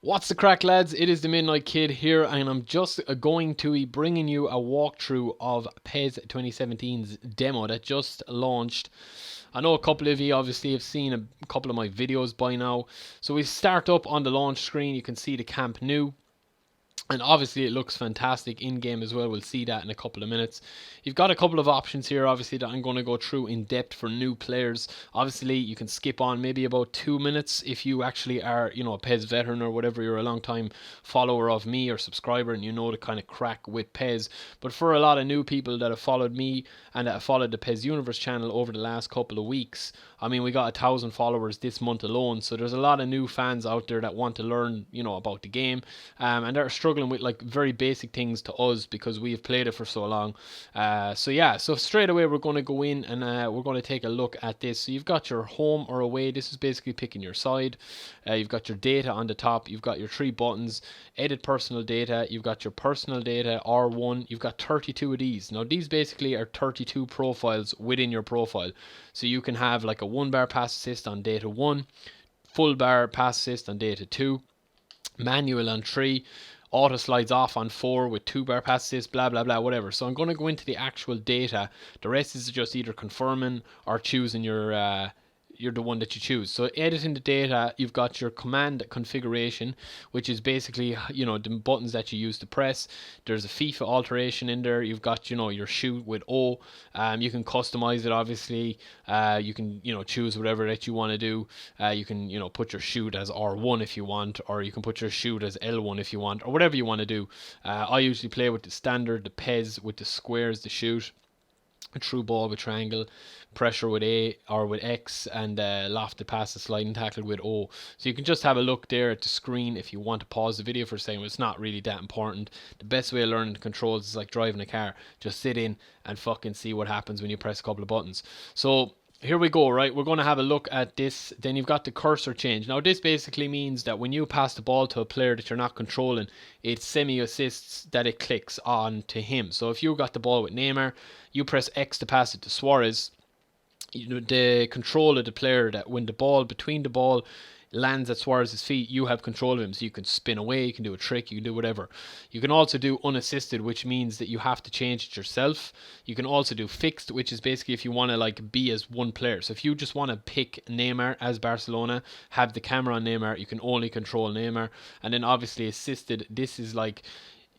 What's the crack, lads? It is the Midnight Kid here, and I'm just going to be bringing you a walkthrough of PES 2017's demo that just launched. I know a couple of you obviously have seen a couple of my videos by now. So we start up on the launch screen. You can see the Camp Nou. And obviously it looks fantastic in game as well. We'll see that in a couple of minutes. You've got a couple of options here obviously that I'm going to go through in depth for new players. Obviously you can skip on maybe about 2 minutes if you actually are, a PES veteran or whatever, you're a long time follower of me or subscriber and you know the kind of crack with PES. But for a lot of new people that have followed me and that have followed the PES Universe channel over the last couple of weeks, I mean, we got 1,000 followers this month alone, so there's a lot of new fans out there that want to learn, about the game, and they're struggling with like very basic things to us because we've played it for so long. So straight away we're going to go in and we're going to take a look at this. So you've got your home or away. This is basically picking your side. You've got your data on the top. You've got your 3 buttons. Edit personal data. You've got your personal data R1. You've got 32 of these. Now these basically are 32 profiles within your profile. So you can have like a 1 bar pass assist on data 1, full bar pass assist on data 2, manual on 3, auto slides off on 4 with 2 bar pass assist, blah blah blah, whatever. So I'm going to go into the actual data. The rest is just either confirming or choosing you're the one that you choose. So editing the data, you've got your command configuration, which is basically, the buttons that you use to press. There's a FIFA alteration in there. You've got, your shoot with O. You can customize it, obviously. You can, choose whatever that you want to do. You can, put your shoot as R1 if you want, or you can put your shoot as L1 if you want, or whatever you want to do. I usually play with the standard, the PES with the squares, the shoot, a true ball with triangle, pressure with A or with X, and lofted pass the sliding tackle with O. So you can just have a look there at the screen if you want to pause the video for a second. It's not really that important. The best way of learning the controls is like driving a car. Just sit in and fucking see what happens when you press a couple of buttons. So here we go, right? We're going to have a look at this. Then you've got the cursor change. Now this basically means that when you pass the ball to a player that you're not controlling, it semi-assists that it clicks on to him. So if you got the ball with Neymar, you press X to pass it to Suarez, the control of the player, that when the ball between the ball lands at Suarez's feet, you have control of him. So you can spin away, you can do a trick, you can do whatever. You can also do unassisted, which means that you have to change it yourself. You can also do fixed, which is basically if you want to like be as one player. So if you just want to pick Neymar as Barcelona, have the camera on Neymar, you can only control Neymar. And then obviously assisted, this is like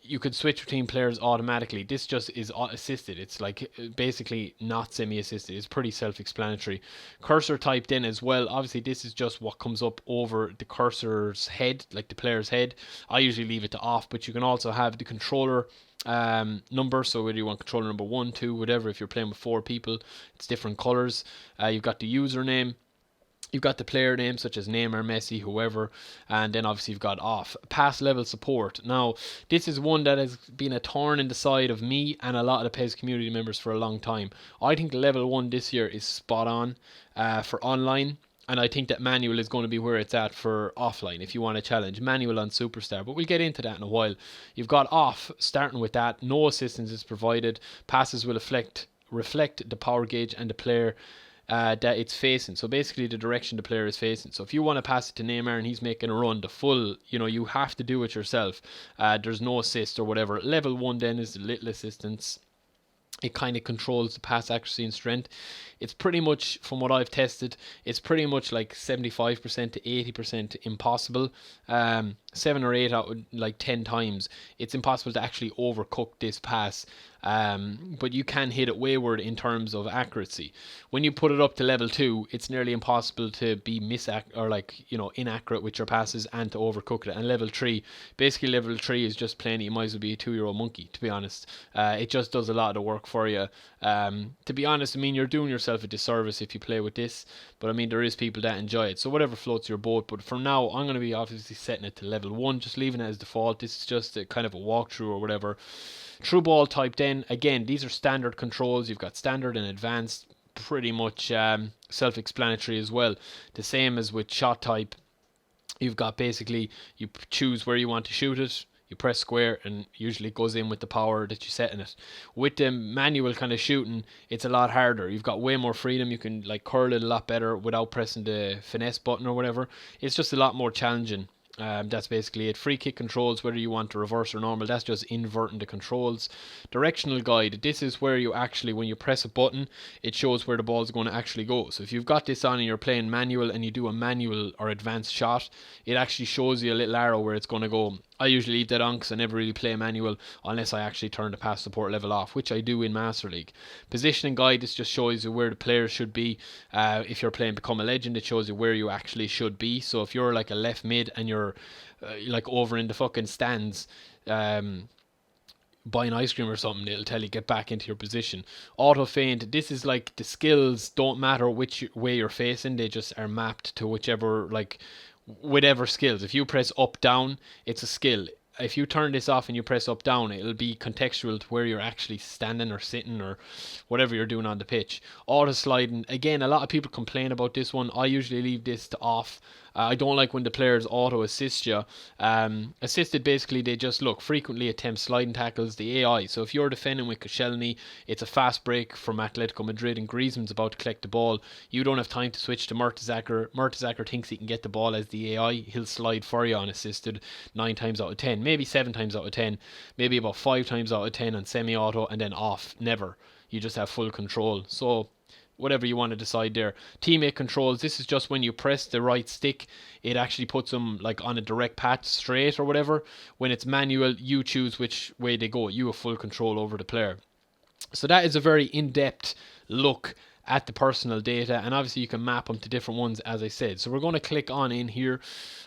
you could switch between players automatically. This just is assisted. It's like basically not semi-assisted. It's pretty self-explanatory. Cursor typed in as well. Obviously this is just what comes up over the cursor's head, like the player's head. I usually leave it to off, but you can also have the controller number. So whether you want controller number 1, 2, whatever, if you're playing with 4 people, it's different colors. You've got the username. You've got the player name such as Neymar, Messi, whoever, and then obviously you've got off. Pass level support. Now, this is one that has been a thorn in the side of me and a lot of the PES community members for a long time. I think level 1 this year is spot on for online, and I think that manual is going to be where it's at for offline if you want to challenge. Manual on Superstar, but we'll get into that in a while. You've got off, starting with that. No assistance is provided. Passes will reflect the power gauge and the player that it's facing. So basically the direction the player is facing. So if you want to pass it to Neymar and he's making a run, the full, you have to do it yourself. There's no assist or whatever. Level 1 then is the little assistance. It kind of controls the pass accuracy and strength. It's pretty much, from what I've tested, it's pretty much like 75% to 80% impossible. 7 or 8 out of like 10 times, it's impossible to actually overcook this pass. But you can hit it wayward in terms of accuracy. When you put it up to level 2, it's nearly impossible to be inaccurate with your passes and to overcook it. And level 3 is just plain, you might as well be a 2-year-old monkey, to be honest. It just does a lot of the work for you. To be honest, I mean, you're doing yourself a disservice if you play with this, but I mean, there is people that enjoy it, so whatever floats your boat. But for now, I'm going to be obviously setting it to level 1, just leaving it as default. This is just a kind of a walkthrough or whatever. True ball typed in. Again, these are standard controls. You've got standard and advanced, pretty much self-explanatory as well. The same as with shot type. You've got basically, you choose where you want to shoot it. You press square and usually it goes in with the power that you set in it. With the manual kind of shooting, it's a lot harder. You've got way more freedom. You can like curl it a lot better without pressing the finesse button or whatever. It's just a lot more challenging. That's basically it. Free kick controls, whether you want to reverse or normal, that's just inverting the controls. Directional guide, this is where you actually, when you press a button, it shows where the ball is going to actually go. So if you've got this on and you're playing manual and you do a manual or advanced shot, it actually shows you a little arrow where it's going to go. I usually leave that on because I never really play manual unless I actually turn the pass support level off, which I do in Master League. Positioning guide, this just shows you where the players should be. If you're playing Become a Legend, it shows you where you actually should be. So if you're like a left mid and you're like over in the fucking stands, buying ice cream or something, it'll tell you get back into your position. Auto feint, this is like the skills don't matter which way you're facing, they just are mapped to whichever, like whatever skills. If you press up down, it's a skill. If you turn this off and you press up down, it'll be contextual to where you're actually standing or sitting or whatever you're doing on the pitch. Auto sliding, again, a lot of people complain about this one. I usually leave this to off. I don't like when the players auto assist you. Assisted, basically, they just frequently attempt sliding tackles, the AI. So if you're defending with Koscielny, it's a fast break from Atletico Madrid and Griezmann's about to collect the ball. You don't have time to switch to Mertesacker. Mertesacker thinks he can get the ball as the AI. He'll slide for you unassisted 9 times out of 10, maybe 7 times out of 10, maybe about 5 times out of 10 on semi-auto, and then off. Never. You just have full control. So whatever you want to decide there. Teammate controls, this is just when you press the right stick, it actually puts them like on a direct path straight or whatever. When it's manual, you choose which way they go. You have full control over the player. So that is a very in-depth look at the personal data, and obviously you can map them to different ones, as I said. So we're going to click on in here.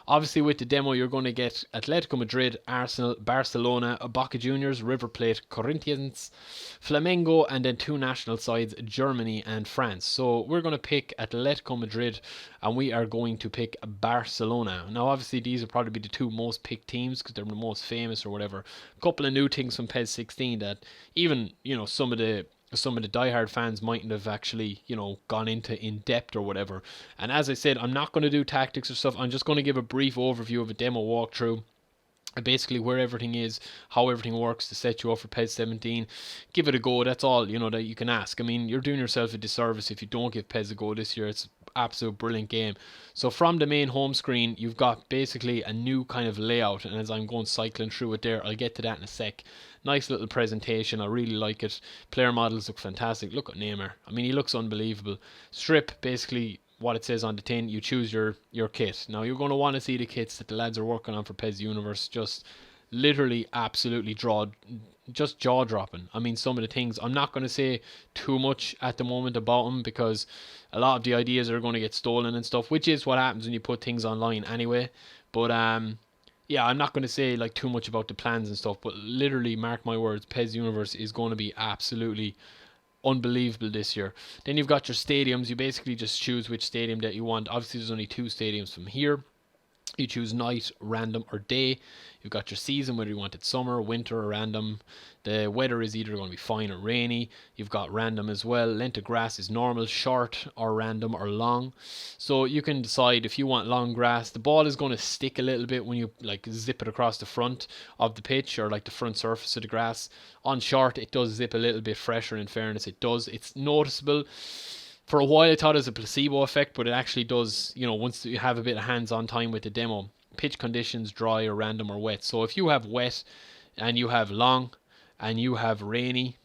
Obviously with the demo you're going to get Atletico Madrid, Arsenal, Barcelona, Boca Juniors, River Plate, Corinthians, Flamengo, and then 2 national sides, Germany and France. So we're going to pick Atletico Madrid and we are going to pick Barcelona. Now obviously these will probably be the 2 most picked teams because they're the most famous or whatever. A couple of new things from PES 16 that even, some of the diehard fans mightn't have actually, gone into in depth or whatever. And as I said, I'm not going to do tactics or stuff. I'm just going to give a brief overview of a demo walkthrough. Basically where everything is, how everything works to set you up for PES 17. Give it a go. That's all, that you can ask. I mean, you're doing yourself a disservice if you don't give PES a go this year. It's absolute brilliant game. So from the main home screen, you've got basically a new kind of layout, and as I'm going cycling through it there, I'll get to that in a sec. Nice little presentation. I really like it. Player models look fantastic. Look at Neymar. I mean, he looks unbelievable. Strip, basically what it says on the tin, you choose your kit. Now you're going to want to see the kits that the lads are working on for PES Universe. Just literally absolutely jaw dropping. I mean, some of the things, I'm not going to say too much at the moment about them because a lot of the ideas are going to get stolen and stuff, which is what happens when you put things online anyway. But yeah, I'm not going to say like too much about the plans and stuff, but literally mark my words, PES Universe is going to be absolutely unbelievable this year. Then you've got your stadiums. You basically just choose which stadium that you want. Obviously there's only 2 stadiums from here. You choose night, random, or day. You've got your season, whether you want it summer, winter, or random. The weather is either going to be fine or rainy. You've got random as well. Length of grass is normal, short, or random, or long. So you can decide if you want long grass. The ball is going to stick a little bit when you like zip it across the front of the pitch or like the front surface of the grass. On short, it does zip a little bit fresher, in fairness. It does. It's noticeable. For a while I thought it was a placebo effect, but it actually does, once you have a bit of hands-on time with the demo. Pitch conditions, dry or random or wet. So if you have wet and you have long and you have rainy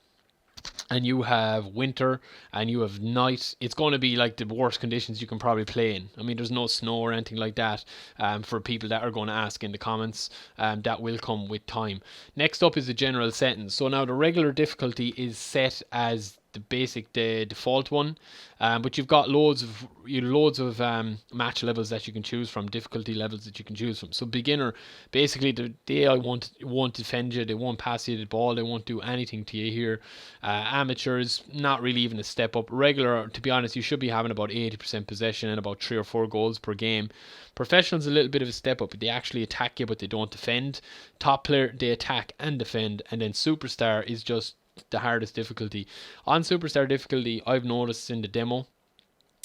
and you have winter and you have night, it's going to be like the worst conditions you can probably play in. I mean, there's no snow or anything like that for people that are going to ask in the comments. That will come with time. Next up is the general settings. So now the regular difficulty is set as the default one, but you've got loads of match levels that you can choose from, difficulty levels that you can choose from. So beginner, basically the AI won't defend you, they won't pass you the ball, they won't do anything to you here. Amateurs, not really even a step up. Regular, to be honest, you should be having about 80% possession and about 3 or 4 goals per game. Professional's a little bit of a step up. They actually attack you, but they don't defend. Top player, they attack and defend. And then superstar is just the hardest difficulty. On superstar difficulty, I've noticed in the demo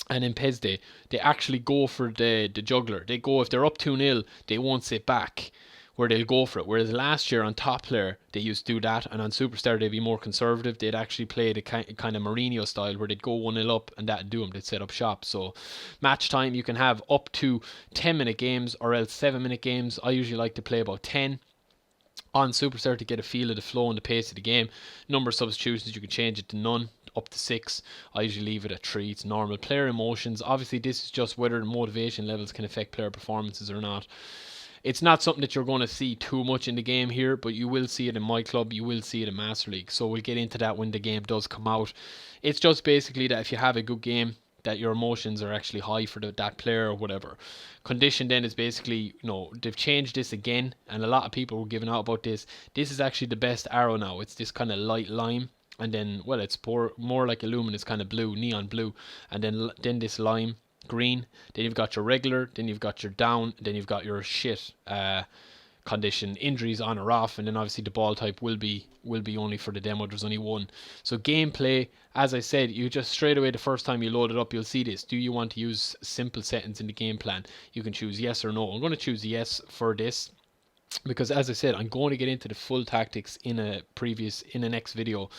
and in PES they actually go for the juggler. They go, if they're up 2-0, they won't sit back, where they'll go for it. Whereas last year on Top Player, they used to do that, and on Superstar, they'd be more conservative. They'd actually play the kind of Mourinho style, where they'd go 1-0 up, and that'd do them. They'd set up shop. So, match time, you can have up to 10-minute games, or else 7-minute games. I usually like to play about 10 on Superstar to get a feel of the flow and the pace of the game. Number of substitutions, you can change it to none, up to 6. I usually leave it at 3. It's normal. Player emotions, obviously this is just whether the motivation levels can affect player performances or not. It's not something that you're going to see too much in the game here, but you will see it in myClub, you will see it in Master League. So we'll get into that when the game does come out. It's just basically that if you have a good game, that your emotions are actually high for that player or whatever. Condition then is basically, they've changed this again, and a lot of people were giving out about this. This is actually the best arrow now. It's this kind of light lime, and then, well, it's more like a luminous kind of blue, neon blue, and then this lime green. Then you've got your regular, then you've got your down, then you've got your shit condition, injuries on or off, and then obviously the ball type will be only for the demo. There's only one. So gameplay, as I said, you just straight away the first time you load it up, you'll see this. Do you want to use simple settings in the game plan? You can choose yes or no. I'm going to choose yes for this, because as I said, I'm going to get into the full tactics in the next video.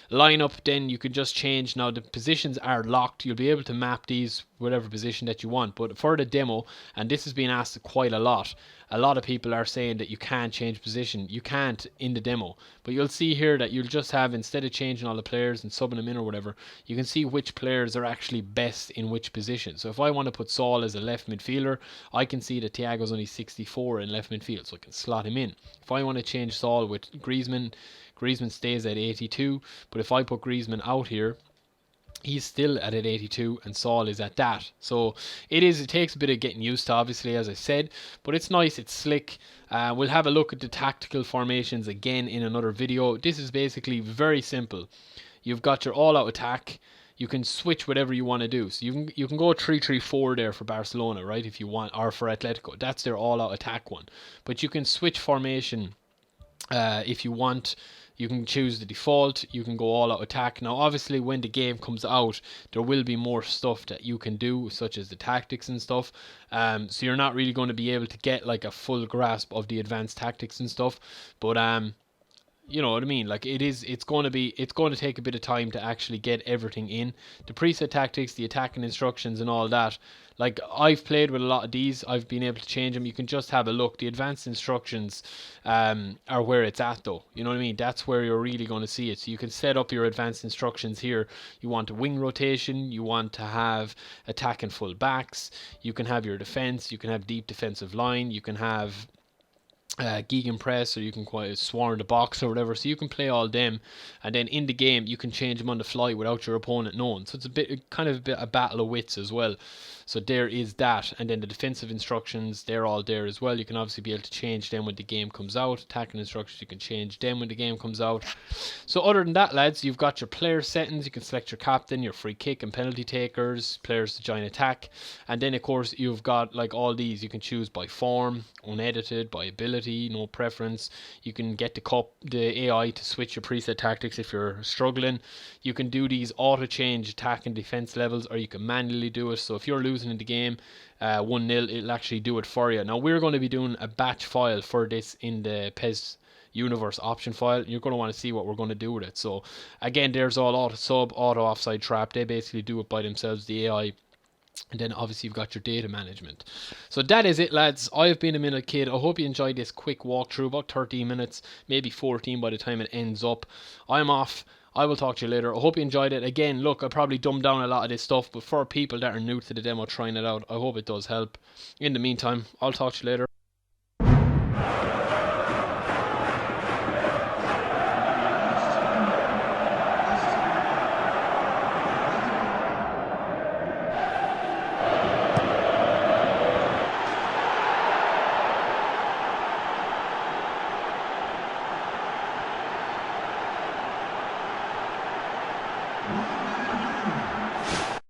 Lineup, then you can just change. Now the positions are locked. You'll be able to map these whatever position that you want, but for the demo, and this has been asked quite a lot of people are saying that you can't change position. You can't in the demo, but you'll see here that you'll just have, instead of changing all the players and subbing them in or whatever, you can see which players are actually best in which position. So if I want to put Saul as a left midfielder, I can see that Thiago's only 64 in left midfield, so I can slot him in. If I want to change Saul with Griezmann stays at 82, but if I put Griezmann out here, he's still at 82 and Saul is at that. So it takes a bit of getting used to, obviously, as I said, but it's nice, it's slick. We'll have a look at the tactical formations again in another video. This is basically very simple. You've got your all-out attack. You can switch whatever you want to do. So you can go 3-3-4 there for Barcelona, right, if you want, or for Atletico. That's their all-out attack one. But you can switch formation if you want. You can choose the default, you can go all out attack. Now obviously when the game comes out, there will be more stuff that you can do, such as the tactics and stuff. So you're not really going to be able to get like a full grasp of the advanced tactics and stuff. But you know what I mean, like it's going to take a bit of time to actually get everything in. The preset tactics, the attacking instructions and all that, like I've played with a lot of these, I've been able to change them. You can just have a look. The advanced instructions are where it's at though, you know what I mean, that's where you're really going to see it. So you can set up your advanced instructions here. You want a wing rotation, you want to have attack and full backs, you can have your defense, you can have deep defensive line, you can have gegenpress, or you can swarm the box or whatever. So you can play all them, and then in the game you can change them on the fly without your opponent knowing. So it's a battle of wits as well. So there is that, and then the defensive instructions, they're all there as well. You can obviously be able to change them when the game comes out. Attacking instructions, you can change them when the game comes out. So other than that, lads, you've got your player settings. You can select your captain, your free kick and penalty takers, players to join attack, and then of course you've got like all these. You can choose by form, unedited, by ability, no preference. You can get the AI to switch your preset tactics if you're struggling. You can do these auto change attack and defense levels, or you can manually do it. So if you're losing in the game 1-0, it'll actually do it for you. Now we're going to be doing a batch file for this in the PES universe option file. You're going to want to see what we're going to do with it. So again, there's all auto sub, auto offside trap. They basically do it by themselves, the AI. And then obviously you've got your data management. So that is it, lads. I have been TheMidnitekid. I hope you enjoyed this quick walkthrough, about 13 minutes, maybe 14 by the time it ends up. I'm off. I will talk to you later. I hope you enjoyed it. Again, look, I probably dumbed down a lot of this stuff, but for people that are new to the demo trying it out, I hope it does help. In the meantime, I'll talk to you later.